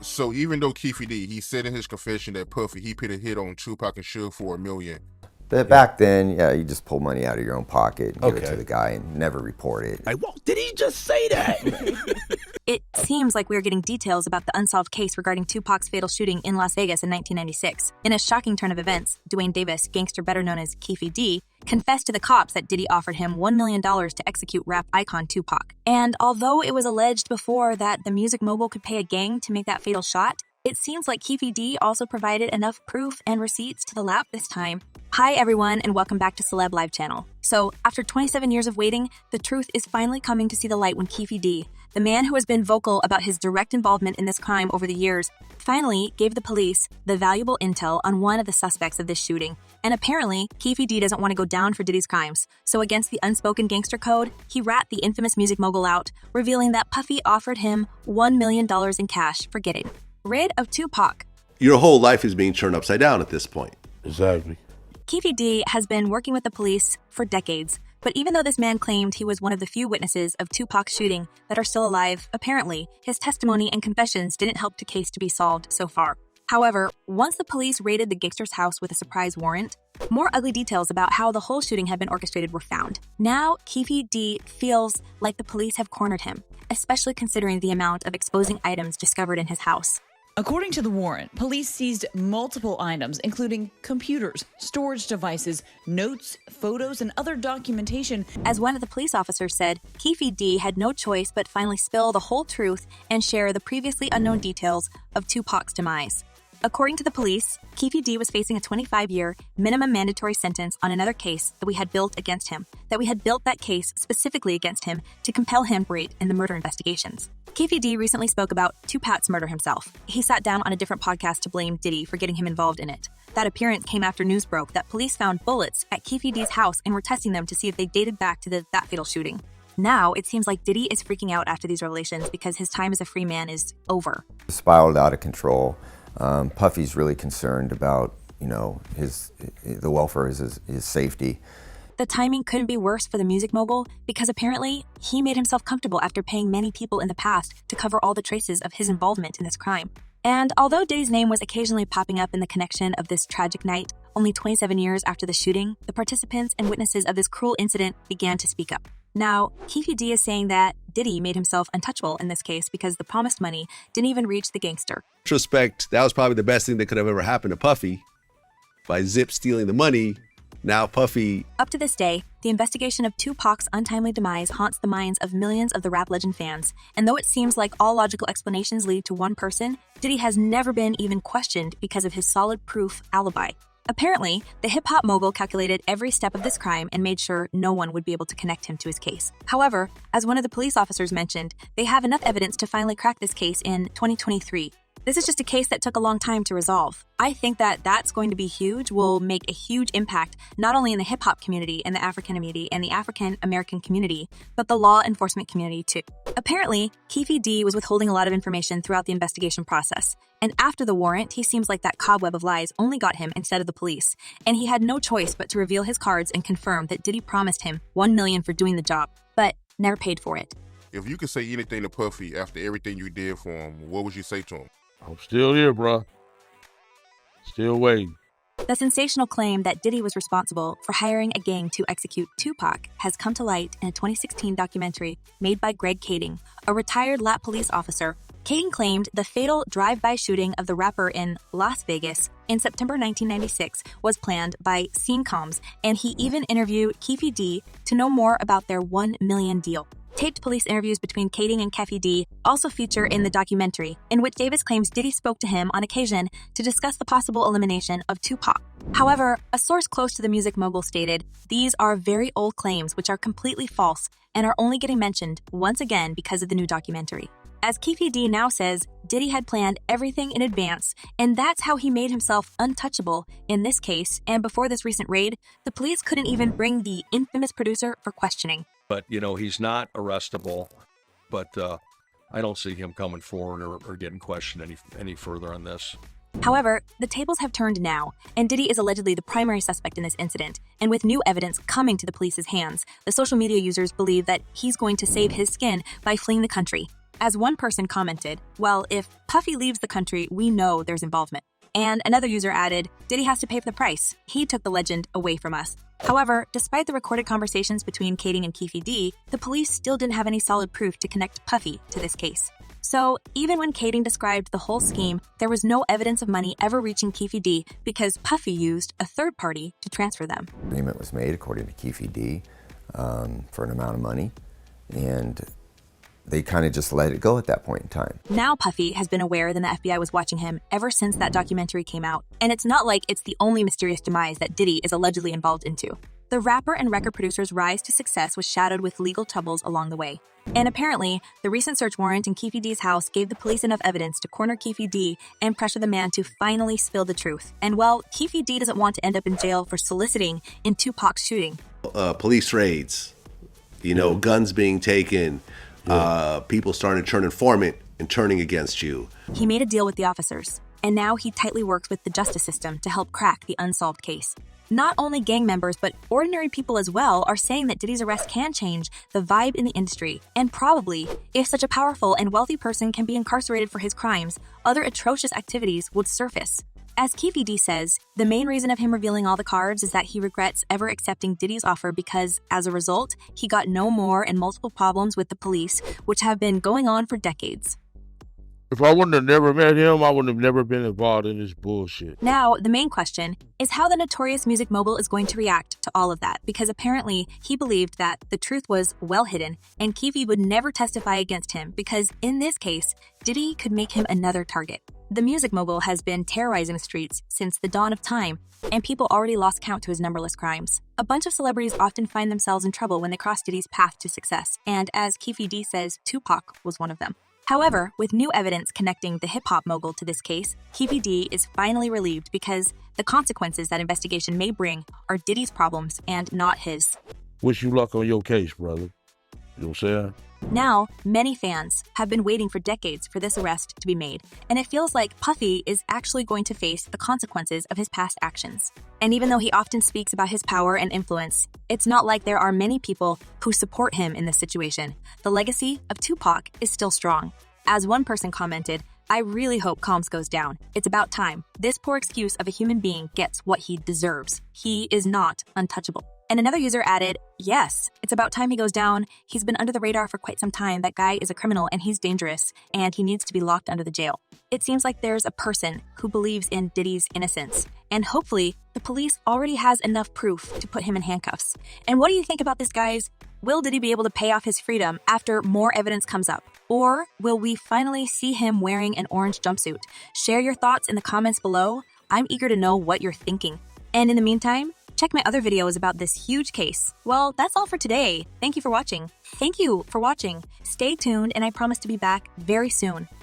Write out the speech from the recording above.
So even though Keefe D, he said in his confession that Puffy, he put a hit on Tupac and Suge for $1 million. But back then, yeah, you just pull money out of your own pocket and give it to the guy and never report it. Did he just say that? It seems like we're getting details about the unsolved case regarding Tupac's fatal shooting in Las Vegas in 1996. In a shocking turn of events, Duane Davis, gangster better known as Keefe D, confessed to the cops that Diddy offered him $1 million to execute rap icon Tupac. And although it was alleged before that the music mogul could pay a gang to make that fatal shot, it seems like Keefe D also provided enough proof and receipts to the lap this time. Hi everyone, and welcome back to Celeb Live Channel. So, after 27 years of waiting, the truth is finally coming to see the light when Keefe D, the man who has been vocal about his direct involvement in this crime over the years, finally gave the police the valuable intel on one of the suspects of this shooting. And apparently, Keefe D doesn't want to go down for Diddy's crimes. So against the unspoken gangster code, he rat the infamous music mogul out, revealing that Puffy offered him $1 million in cash for getting rid of Tupac. Your whole life is being turned upside down at this point. Exactly. Keefe D has been working with the police for decades, but even though this man claimed he was one of the few witnesses of Tupac's shooting that are still alive, apparently, his testimony and confessions didn't help the case to be solved so far. However, once the police raided the gangster's house with a surprise warrant, more ugly details about how the whole shooting had been orchestrated were found. Now, Keefe D feels like the police have cornered him, especially considering the amount of exposing items discovered in his house. According to the warrant, police seized multiple items, including computers, storage devices, notes, photos, and other documentation. As one of the police officers said, Keefe D had no choice but finally spill the whole truth and share the previously unknown details of Tupac's demise. According to the police, Keefe D was facing a 25-year minimum mandatory sentence on another case that we had built against him, that we had built that case specifically against him to compel him to cooperate in the murder investigations. Keefe D recently spoke about Tupac's murder himself. He sat down on a different podcast to blame Diddy for getting him involved in it. That appearance came after news broke that police found bullets at Keefe D's house and were testing them to see if they dated back to that fatal shooting. Now, it seems like Diddy is freaking out after these revelations because his time as a free man is over. Spiraled out of control. Puffy's really concerned about, the welfare of his safety. The timing couldn't be worse for the music mogul because apparently he made himself comfortable after paying many people in the past to cover all the traces of his involvement in this crime. And although Diddy's name was occasionally popping up in the connection of this tragic night, only 27 years after the shooting, the participants and witnesses of this cruel incident began to speak up. Now, Keefe D is saying that Diddy made himself untouchable in this case because the promised money didn't even reach the gangster. In retrospect, that was probably the best thing that could have ever happened to Puffy. By Zip stealing the money, now Puffy... Up to this day, the investigation of Tupac's untimely demise haunts the minds of millions of the rap legend fans. And though it seems like all logical explanations lead to one person, Diddy has never been even questioned because of his solid proof alibi. Apparently, the hip-hop mogul calculated every step of this crime and made sure no one would be able to connect him to his case. However, as one of the police officers mentioned, they have enough evidence to finally crack this case in 2023. This is just a case that took a long time to resolve. I think that that's going to be huge, will make a huge impact, not only in the hip-hop community and the African community and the African-American community, but the law enforcement community too. Apparently, Keefe D was withholding a lot of information throughout the investigation process. And after the warrant, he seems like that cobweb of lies only got him instead of the police. And he had no choice but to reveal his cards and confirm that Diddy promised him $1 million for doing the job, but never paid for it. If you could say anything to Puffy after everything you did for him, what would you say to him? I'm still here, bro. Still waiting. The sensational claim that Diddy was responsible for hiring a gang to execute Tupac has come to light in a 2016 documentary made by Greg Kading, a retired Lat police officer. Kading claimed the fatal drive-by shooting of the rapper in Las Vegas in September 1996 was planned by Scene Comms, and he even interviewed Keefe D to know more about their $1 million deal. Taped police interviews between Kading and Keefe D also feature in the documentary, in which Davis claims Diddy spoke to him on occasion to discuss the possible elimination of Tupac. However, a source close to the music mogul stated, these are very old claims which are completely false and are only getting mentioned once again because of the new documentary. As Keefe D now says, Diddy had planned everything in advance, and that's how he made himself untouchable in this case, and before this recent raid, the police couldn't even bring the infamous producer for questioning. But, he's not arrestable, but I don't see him coming forward or getting questioned any further on this. However, the tables have turned now, and Diddy is allegedly the primary suspect in this incident. And with new evidence coming to the police's hands, the social media users believe that he's going to save his skin by fleeing the country. As one person commented, well, if Puffy leaves the country, we know there's involvement. And another user added, Diddy has to pay for the price. He took the legend away from us. However, despite the recorded conversations between Keating and Keefe D, the police still didn't have any solid proof to connect Puffy to this case. So even when Keating described the whole scheme, there was no evidence of money ever reaching Keefe D because Puffy used a third party to transfer them. Agreement was made, according to Keefe D, for an amount of money, and they kind of just let it go at that point in time. Now Puffy has been aware that the FBI was watching him ever since that documentary came out, and it's not like it's the only mysterious demise that Diddy is allegedly involved into. The rapper and record producer's rise to success was shadowed with legal troubles along the way. And apparently, the recent search warrant in Keefe D's house gave the police enough evidence to corner Keefe D and pressure the man to finally spill the truth. And well, Keefe D doesn't want to end up in jail for soliciting in Tupac's shooting. Police raids, guns being taken, people starting to turn informant and turning against you. He made a deal with the officers, and now he tightly works with the justice system to help crack the unsolved case. Not only gang members, but ordinary people as well are saying that Diddy's arrest can change the vibe in the industry. And probably, if such a powerful and wealthy person can be incarcerated for his crimes, other atrocious activities would surface. As Keefe D says, the main reason of him revealing all the cards is that he regrets ever accepting Diddy's offer because, as a result, he got no more and multiple problems with the police, which have been going on for decades. If I wouldn't have never met him, I wouldn't have never been involved in this bullshit. Now, the main question is how the notorious music mogul is going to react to all of that, because apparently he believed that the truth was well hidden and Keefe would never testify against him because, in this case, Diddy could make him another target. The music mogul has been terrorizing the streets since the dawn of time, and people already lost count to his numberless crimes. A bunch of celebrities often find themselves in trouble when they cross Diddy's path to success, and as Keefe D says, Tupac was one of them. However, with new evidence connecting the hip-hop mogul to this case, Keefe D is finally relieved because the consequences that investigation may bring are Diddy's problems and not his. Wish you luck on your case, brother. You know what I'm saying? Now, many fans have been waiting for decades for this arrest to be made, and it feels like Puffy is actually going to face the consequences of his past actions. And even though he often speaks about his power and influence, it's not like there are many people who support him in this situation. The legacy of Tupac is still strong. As one person commented, I really hope Combs goes down. It's about time. This poor excuse of a human being gets what he deserves. He is not untouchable. And another user added, yes, it's about time he goes down. He's been under the radar for quite some time. That guy is a criminal and he's dangerous and he needs to be locked under the jail. It seems like there's a person who believes in Diddy's innocence. And hopefully, the police already has enough proof to put him in handcuffs. And what do you think about this, guys? Will Diddy be able to pay off his freedom after more evidence comes up? Or will we finally see him wearing an orange jumpsuit? Share your thoughts in the comments below. I'm eager to know what you're thinking. And in the meantime, check my other videos about this huge case. Well, that's all for today. Thank you for watching. Stay tuned, and I promise to be back very soon.